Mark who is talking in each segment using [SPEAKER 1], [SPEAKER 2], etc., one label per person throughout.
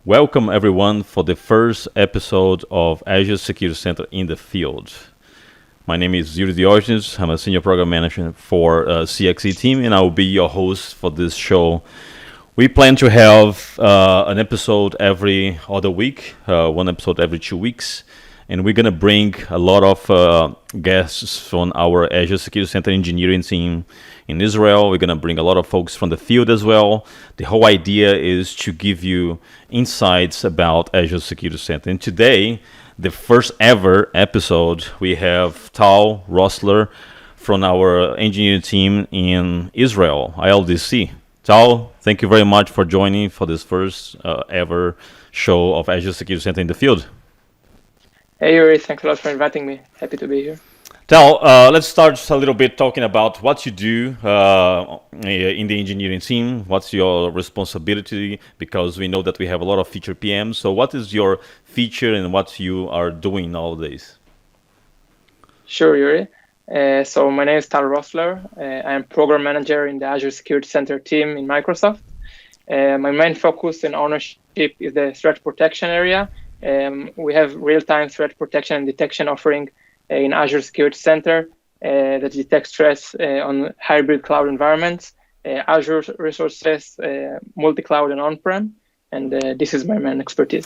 [SPEAKER 1] Welcome everyone for the first episode of Azure Security Center in the field. My name is Yuri Diogenes. I'm a senior program manager for CXE team, and I will be your host for this show. We plan to have an episode every other week, one episode every 2 weeks, and we're gonna bring a lot of guests from our Azure Security Center engineering team in Israel. We're gonna bring a lot of folks from the field as well. The whole idea is to give you insights about Azure Security Center. And today, the first ever episode, we have Tal Rosler from our engineering team in Israel, ILDC. Tal, thank you very much for joining for this first ever show of Azure Security Center in the field.
[SPEAKER 2] Hey Yuri, thanks a lot for inviting me. Happy to be here.
[SPEAKER 1] Tal, let's start a little bit talking about what you do in the engineering team. What's your responsibility? Because we know that we have a lot of feature PMs. So what is your feature and what you are doing nowadays?
[SPEAKER 2] Sure, Yuri. So my name is Tal Rosler. I am program manager in the Azure Security Center team in Microsoft. My main focus and ownership is the threat protection area. We have real-time threat protection and detection offering in Azure Security Center that detects threats on hybrid cloud environments, Azure resources, multi-cloud and on-prem, and this is my main expertise.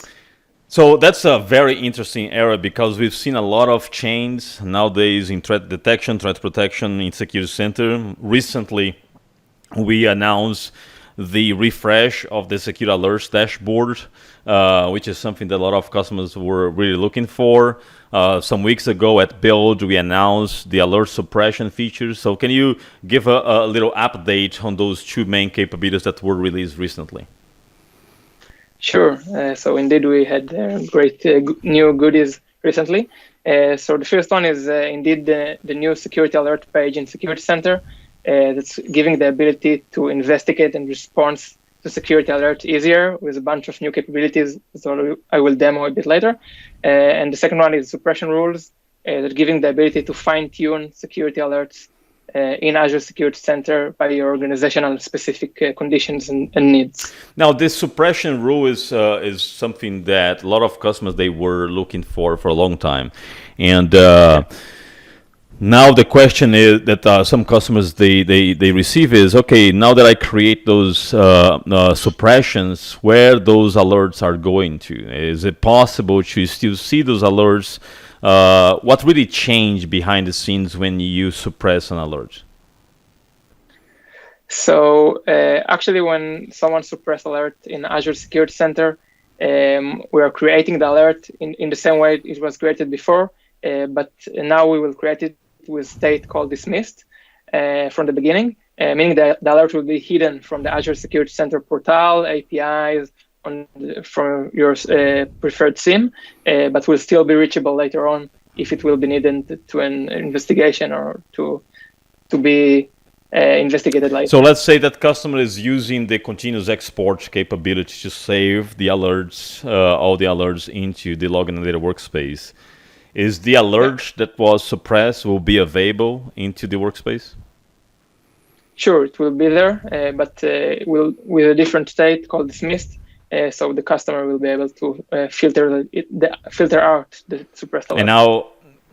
[SPEAKER 1] So that's a very interesting area because we've seen a lot of change nowadays in threat detection, threat protection in Security Center. Recently, we announced the refresh of the Security Alerts dashboard, which is something that a lot of customers were really looking for. Some weeks ago at Build, we announced the alert suppression features. So can you give a little update on those two main capabilities that were released recently?
[SPEAKER 2] Sure. So indeed, we had great new goodies recently. So the first one is indeed the new security alert page in Security Center that's giving the ability to investigate and respond to security alert easier with a bunch of new capabilities. So I will demo a bit later. And the second one is suppression rules that giving the ability to fine-tune security alerts in Azure Security Center by your organizational specific conditions and needs.
[SPEAKER 1] Now, this suppression rule is something that a lot of customers they were looking for a long time, and now the question is that some customers they receive is, okay, now that I create those suppressions, where those alerts are going to? Is it possible to still see those alerts? What really changed behind the scenes when you suppress an alert?
[SPEAKER 2] So actually, when someone suppress alert in Azure Security Center, we are creating the alert in the same way it was created before, but now we will create it with state called dismissed from the beginning, meaning that the alert will be hidden from the Azure Security Center portal, APIs, from your preferred SIEM, but will still be reachable later on if it will be needed to an investigation or to be investigated later.
[SPEAKER 1] So let's say that customer is using the continuous export capability to save the alerts, all the alerts into the login and data workspace. Is the alert that was suppressed will be available into the workspace?
[SPEAKER 2] Sure, it will be there, but will with a different state called dismissed. So the customer will be able to filter out the suppressed alert.
[SPEAKER 1] And now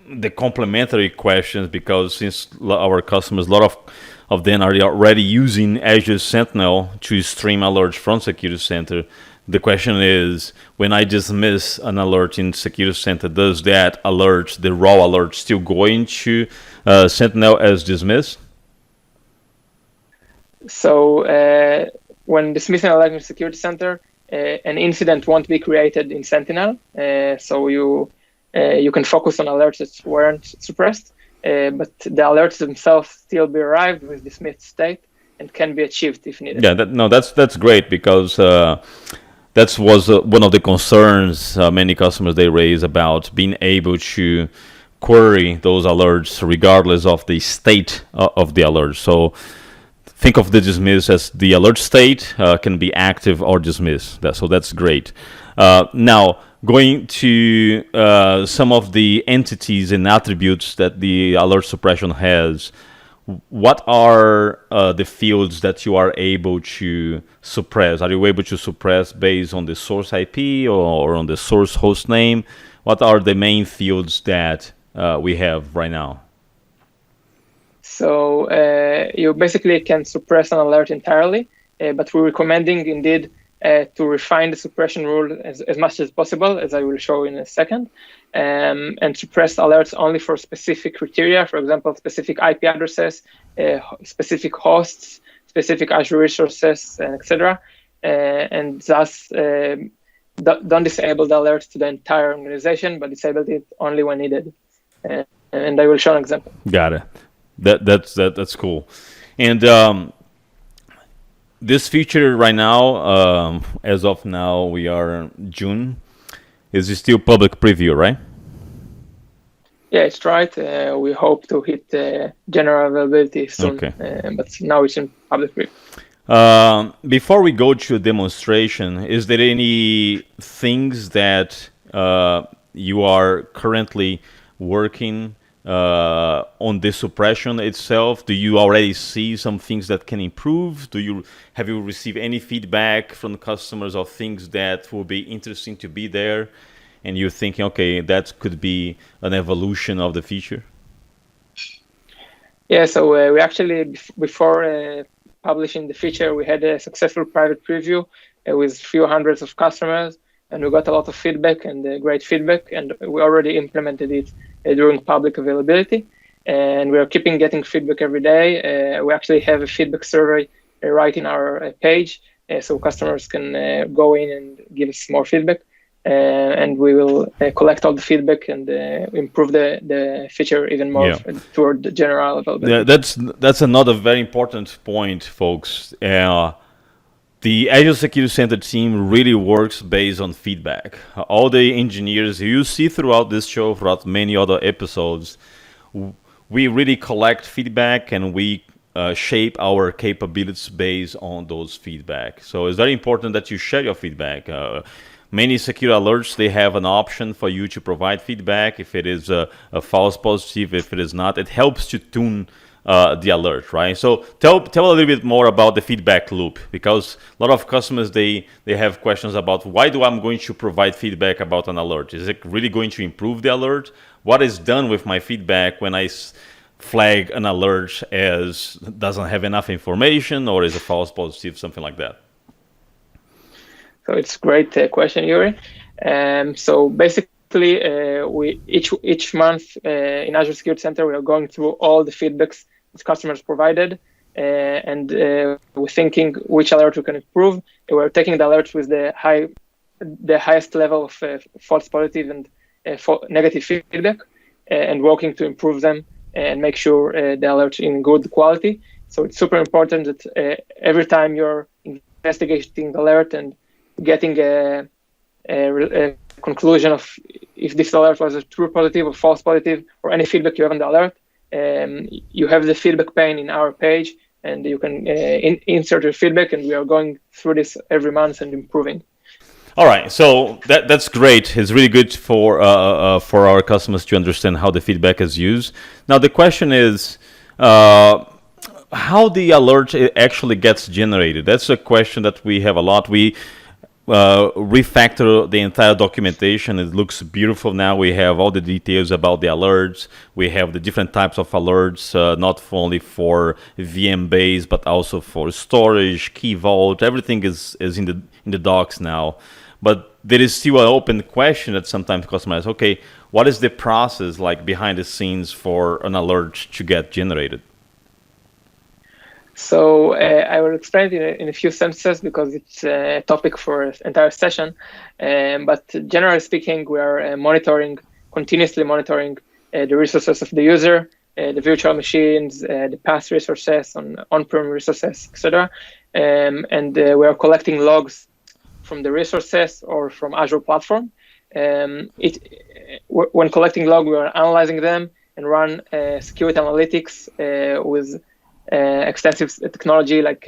[SPEAKER 1] the complementary questions, because since our customers, a lot of them are already using Azure Sentinel to stream alerts from Security Center. The question is, when I dismiss an alert in Security Center, does that alert, the raw alert, still go into Sentinel as dismissed?
[SPEAKER 2] So when dismissing an alert in Security Center, an incident won't be created in Sentinel. So you can focus on alerts that weren't suppressed, but the alerts themselves still be arrived with dismissed state and can be achieved if needed.
[SPEAKER 1] Yeah, that's great because that was one of the concerns many customers they raise about being able to query those alerts regardless of the state of the alert. So think of the dismiss as the alert state can be active or dismissed. So that's great. Now, going to some of the entities and attributes that the alert suppression has, what are the fields that you are able to suppress? Are you able to suppress based on the source IP or on the source host name? What are the main fields that we have right now?
[SPEAKER 2] So you basically can suppress an alert entirely, but we're recommending indeed to refine the suppression rule as much as possible, as I will show in a second, and suppress alerts only for specific criteria, for example, specific IP addresses, specific hosts, specific Azure resources, etc. And thus, don't disable the alerts to the entire organization, but disable it only when needed. And I will show an example.
[SPEAKER 1] Got it. That's cool. And this feature right now, as of now, we are June, is still public preview, right?
[SPEAKER 2] Yeah, it's right. We hope to hit general availability soon,
[SPEAKER 1] Okay.
[SPEAKER 2] But now it's in public preview.
[SPEAKER 1] Before we go to demonstration, is there any things that you are currently working on the suppression itself? Do you already see some things that can improve? Have you received any feedback from the customers of things that will be interesting to be there, and you're thinking, okay, that could be an evolution of the feature?
[SPEAKER 2] Yeah, so we actually before publishing the feature, we had a successful private preview with few hundreds of customers, and we got a lot of feedback and great feedback, and we already implemented it during public availability, and we are keeping getting feedback every day. We actually have a feedback survey right in our page, so customers can go in and give us more feedback, and we will collect all the feedback and improve the feature even more toward the general availability.
[SPEAKER 1] Yeah, that's another very important point, folks. The Azure Security Center team really works based on feedback. All the engineers you see throughout this show, throughout many other episodes, we really collect feedback and we shape our capabilities based on those feedback. So it's very important that you share your feedback. Many security alerts, they have an option for you to provide feedback. If it is a false positive, if it is not, it helps to tune the alert, right? So tell a little bit more about the feedback loop, because a lot of customers, they have questions about why do I'm going to provide feedback about an alert? Is it really going to improve the alert? What is done with my feedback when I flag an alert as doesn't have enough information or is a false positive, something like that?
[SPEAKER 2] So it's a great question, Yuri. So basically, we each month in Azure Security Center, we are going through all the feedbacks that customers provided, and we're thinking which alert we can improve. We're taking the alerts with the highest level of false positive and negative feedback, and working to improve them and make sure the alerts in good quality. So it's super important that every time you're investigating the alert and getting a conclusion of if this alert was a true positive or false positive or any feedback you have on the alert, you have the feedback pane in our page, and you can insert your feedback, and we are going through this every month and improving.
[SPEAKER 1] All right, so that's great. It's really good for our customers to understand how the feedback is used. Now the question is, how the alert actually gets generated. That's a question that we have a lot. We refactor the entire documentation. It looks beautiful now. We have all the details about the alerts. We have the different types of alerts, not only for VM base, but also for storage, key vault. Everything is in the docs now. But there is still an open question that sometimes customers, okay, what is the process like behind the scenes for an alert to get generated?
[SPEAKER 2] So I will explain it in a few sentences because it's a topic for an entire session. But generally speaking, we are continuously monitoring the resources of the user, the virtual machines, the past resources, on-prem resources, etc. And we are collecting logs from the resources or from Azure platform. When collecting log, we are analyzing them and run security analytics with extensive technology like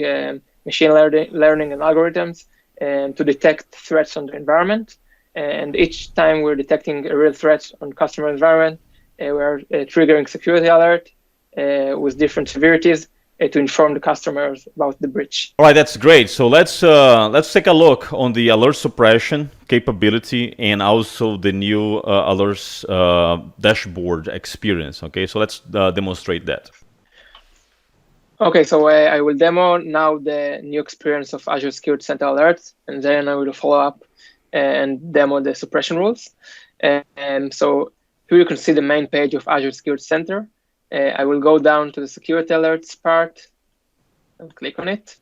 [SPEAKER 2] machine learning and algorithms to detect threats on the environment. And each time we're detecting a real threat on customer environment, we are triggering security alert. with different severities to inform the customers about the breach.
[SPEAKER 1] All right, that's great. So let's take a look on the alert suppression capability and also the new alerts dashboard experience. Okay, so let's demonstrate that.
[SPEAKER 2] Okay, so I will demo now the new experience of Azure Security Center alerts, and then I will follow up and demo the suppression rules. And so here you can see the main page of Azure Security Center. I will go down to the security alerts part and click on it.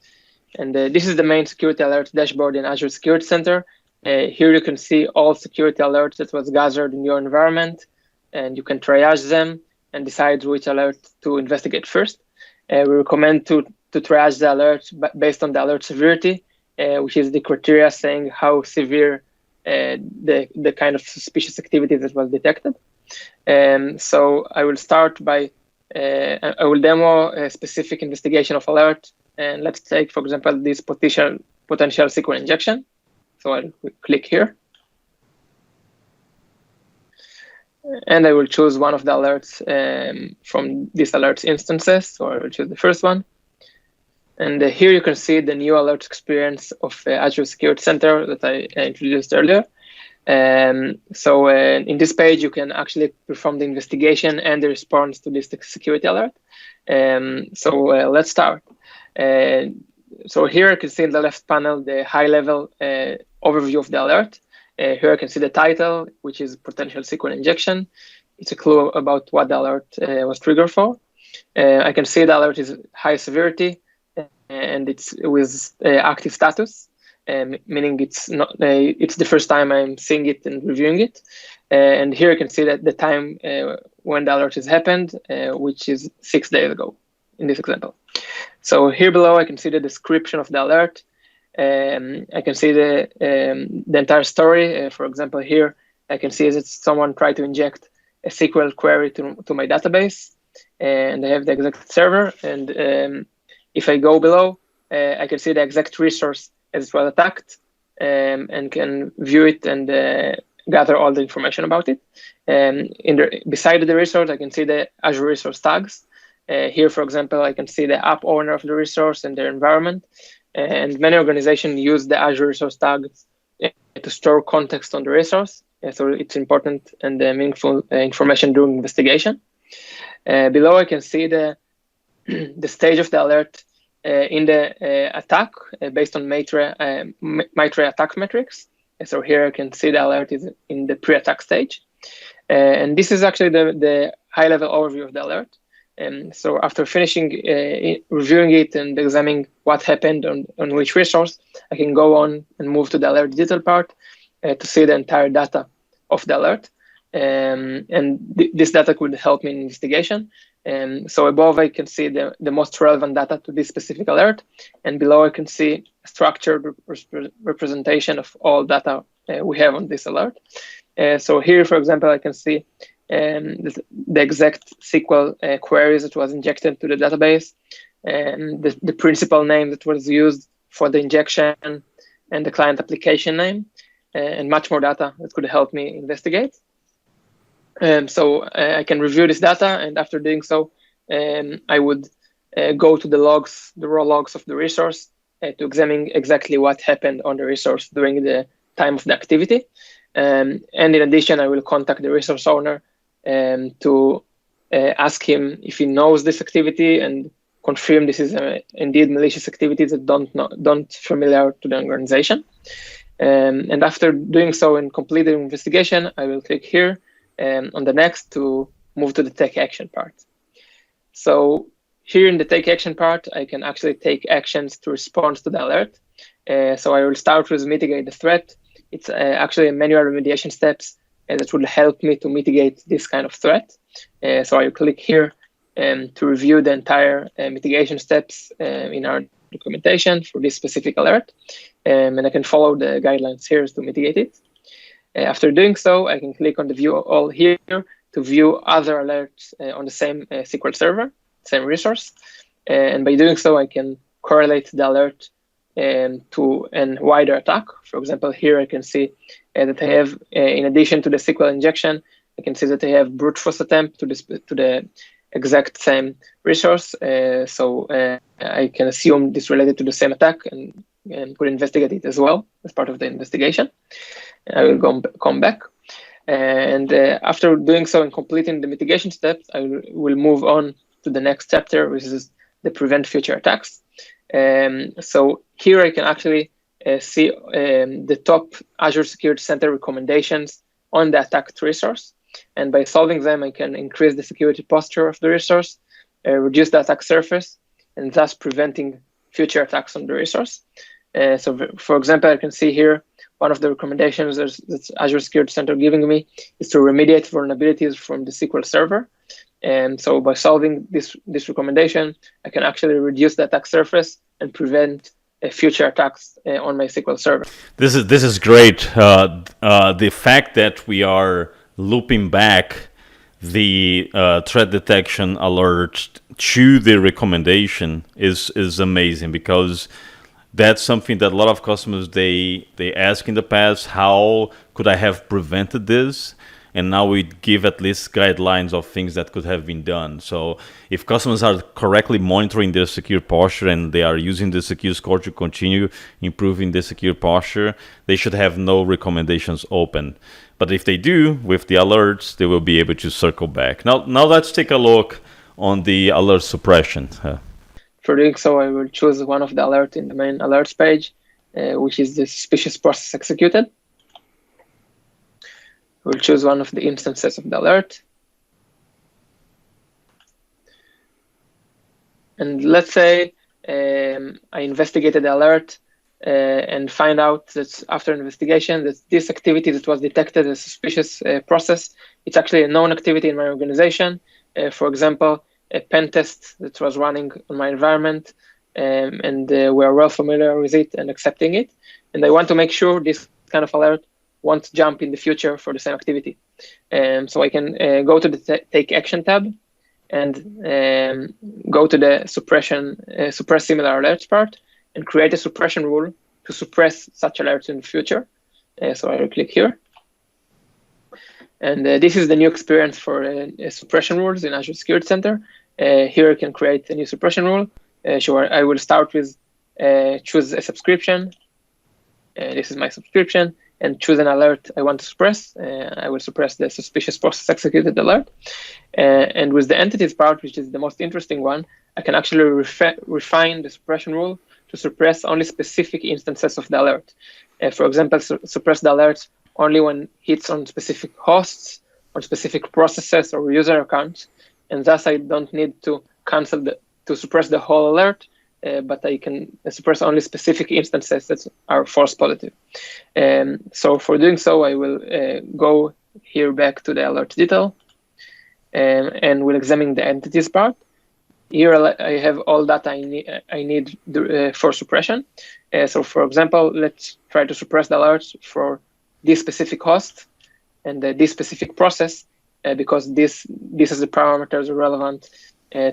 [SPEAKER 2] And this is the main security alerts dashboard in Azure Security Center. Here you can see all security alerts that was gathered in your environment, and you can triage them and decide which alert to investigate first. We recommend to triage the alert based on the alert severity, which is the criteria saying how severe the kind of suspicious activity that was detected. So I will start by, I will demo a specific investigation of alert. And let's take, for example, this potential SQL injection. So I'll click here. And I will choose one of the alerts from this alerts instances. So I will choose the first one. And here you can see the new alert experience of Azure Security Center that I introduced earlier. So in this page, you can actually perform the investigation and the response to this security alert. So let's start. So here you can see in the left panel the high-level overview of the alert. Here I can see the title, which is potential SQL injection. It's a clue about what the alert was triggered for. I can see the alert is high severity and it's with active status, meaning it's not it's the first time I'm seeing it and reviewing it. And here you can see that the time when the alert has happened, which is 6 days ago in this example. So here below, I can see the description of the alert. I can see the entire story. For example, here I can see that someone tried to inject a SQL query to my database, and I have the exact server. And if I go below, I can see the exact resource as it was attacked, and can view it and gather all the information about it. Beside the resource, I can see the Azure resource tags. Here, for example, I can see the app owner of the resource and their environment. And many organizations use the Azure resource tags to store context on the resource. So it's important and meaningful information during investigation. Below, I can see the stage of the alert in the attack based on MITRE attack metrics. So here I can see the alert is in the pre-attack stage. And this is actually the high-level overview of the alert. So after finishing reviewing it and examining what happened on which resource, I can go on and move to the alert detail part to see the entire data of the alert. This data could help me in investigation. So above, I can see the most relevant data to this specific alert. And below, I can see a structured representation of all data we have on this alert. So here, for example, I can see the exact SQL queries that was injected to the database, and the principal name that was used for the injection, and the client application name, and much more data that could help me investigate. So I can review this data, and after doing so, I would go to the logs, the raw logs of the resource to examine exactly what happened on the resource during the time of the activity. And in addition, I will contact the resource owner to ask him if he knows this activity and confirm this is indeed malicious activity that don't familiar to the organization. And after doing so and completing the investigation, I will click here on the next to move to the take action part. So here in the take action part, I can actually take actions to respond to the alert. So I will start with mitigate the threat. It's actually a manual remediation steps that will help me to mitigate this kind of threat. So I will click here to review the entire mitigation steps in our documentation for this specific alert. And I can follow the guidelines here to mitigate it. After doing so, I can click on the view all here to view other alerts on the same SQL server, same resource. And by doing so, I can correlate the alert to a wider attack. For example, here I can see that I have, in addition to the SQL injection, I can see that I have brute force attempt to the exact same resource. So I can assume this related to the same attack and could investigate it as well as part of the investigation. I will come back. And after doing so and completing the mitigation steps, I will move on to the next chapter, which is the prevent future attacks. So here I can actually see the top Azure Security Center recommendations on the attacked resource. And by solving them, I can increase the security posture of the resource, reduce the attack surface, and thus preventing future attacks on the resource. So for example, I can see here one of the recommendations that Azure Security Center giving me is to remediate vulnerabilities from the SQL Server. And so by solving this recommendation, I can actually reduce the attack surface and prevent future attacks on my SQL Server.
[SPEAKER 1] This is great. The fact that we are looping back the threat detection alert to the recommendation is amazing, because that's something that a lot of customers they ask in the past, how could I have prevented this? And now we give at least guidelines of things that could have been done. So if customers are correctly monitoring their secure posture and they are using the secure score to continue improving the secure posture, they should have no recommendations open. But if they do, with the alerts, they will be able to circle back. Now let's take a look on the alert suppression.
[SPEAKER 2] For doing so, I will choose one of the alerts in the main alerts page, which is the suspicious process executed. We'll choose one of the instances of the alert. And let's say I investigated the alert and find out that after investigation that this activity that was detected as suspicious process, it's actually a known activity in my organization. For example, a pen test that was running on my environment, and we are well familiar with it and accepting it. And I want to make sure this kind of alert won't jump in the future for the same activity. So I can go to the Take Action tab and go to the suppress similar alerts part and create a suppression rule to suppress such alerts in the future. So I will click here. And this is the new experience for suppression rules in Azure Security Center. Here I can create a new suppression rule. Sure, I will start with choose a subscription. This is my subscription, and choose an alert I want to suppress. I will suppress the suspicious process executed alert. And with the entities part, which is the most interesting one, I can actually refine the suppression rule to suppress only specific instances of the alert. For example, suppress the alerts only when hits on specific hosts, on specific processes or user accounts, and thus I don't need to to suppress the whole alert, but I can suppress only specific instances that are false positive. So for doing so, I will go here back to the alert detail and will examine the entities part. Here I have all data I need for suppression. So for example, let's try to suppress the alerts for this specific host and this specific process, because this is the parameters relevant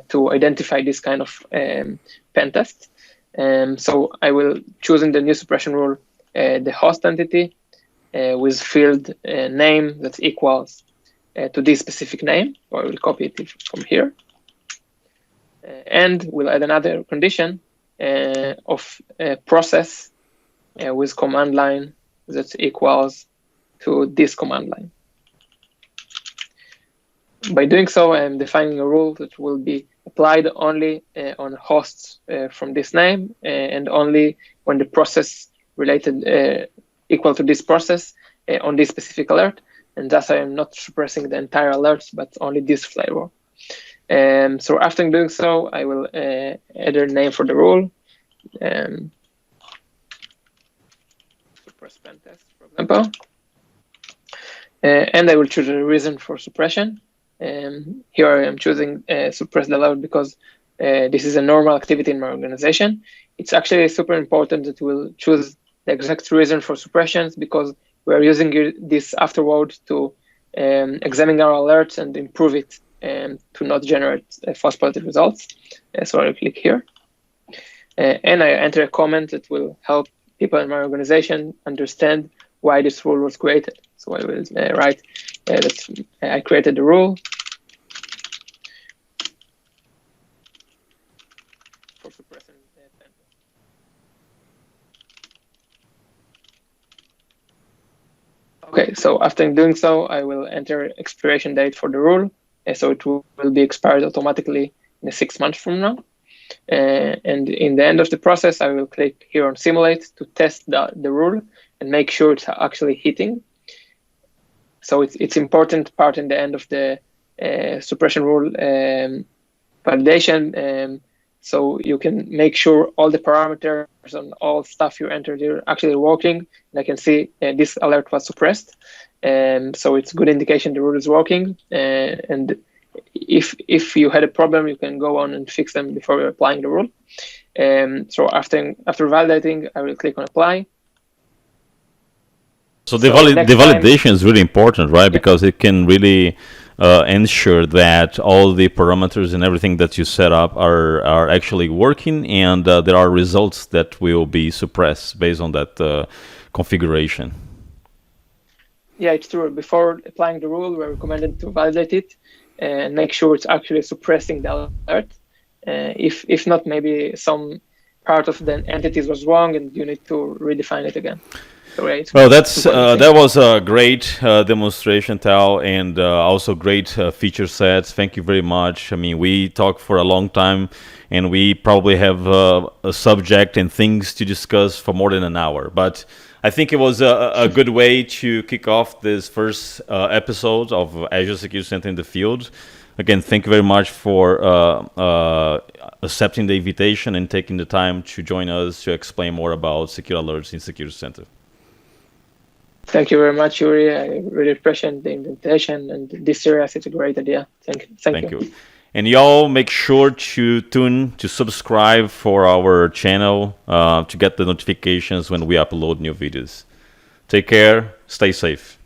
[SPEAKER 2] to identify this kind of pen test. So I will choose in the new suppression rule the host entity with field name that equals to this specific name, or I will copy it from here. And we'll add another condition of a process with command line that equals to this command line. By doing so, I'm defining a rule that will be applied only on hosts from this name and only when the process related equal to this process on this specific alert. And thus I am not suppressing the entire alerts, but only this flavor. So after doing so, I will add a name for the rule. Suppress pen test, for example. And I will choose a reason for suppression. Here I am choosing suppress the alert because this is a normal activity in my organization. It's actually super important that we'll choose the exact reason for suppressions, because we're using this afterward to examine our alerts and improve it to not generate false positive results. So I'll click here. And I enter a comment that will help people in my organization understand why this rule was created. So I will write that I created the rule Okay, so after doing so, I will enter expiration date for the rule. So it will be expired automatically in 6 months from now. And in the end of the process, I will click here on simulate to test the rule and make sure it's actually hitting. So it's important part in the end of the suppression rule validation. So you can make sure all the parameters and all stuff you entered are actually working. And I can see this alert was suppressed. So it's a good indication the rule is working. And if you had a problem, you can go on and fix them before you're applying the rule. So after validating, I will click on apply.
[SPEAKER 1] So the validation is really important, right? Yeah. Because it can really ensure that all the parameters and everything that you set up are actually working, and there are results that will be suppressed based on that configuration.
[SPEAKER 2] Yeah, it's true. Before applying the rule, we're recommended to validate it and make sure it's actually suppressing the alert. If not, maybe some part of the entities was wrong and you need to redefine it again. Right.
[SPEAKER 1] Well, that was a great demonstration, Tal, and also great feature sets. Thank you very much. I mean, we talked for a long time, and we probably have a subject and things to discuss for more than an hour. But I think it was a good way to kick off this first episode of Azure Security Center in the field. Again, thank you very much for accepting the invitation and taking the time to join us to explain more about secure alerts in Security Center.
[SPEAKER 2] Thank you very much, Yuri. I really appreciate the invitation, and this series is a great idea. Thank you.
[SPEAKER 1] And y'all make sure to subscribe for our channel to get the notifications when we upload new videos. Take care. Stay safe.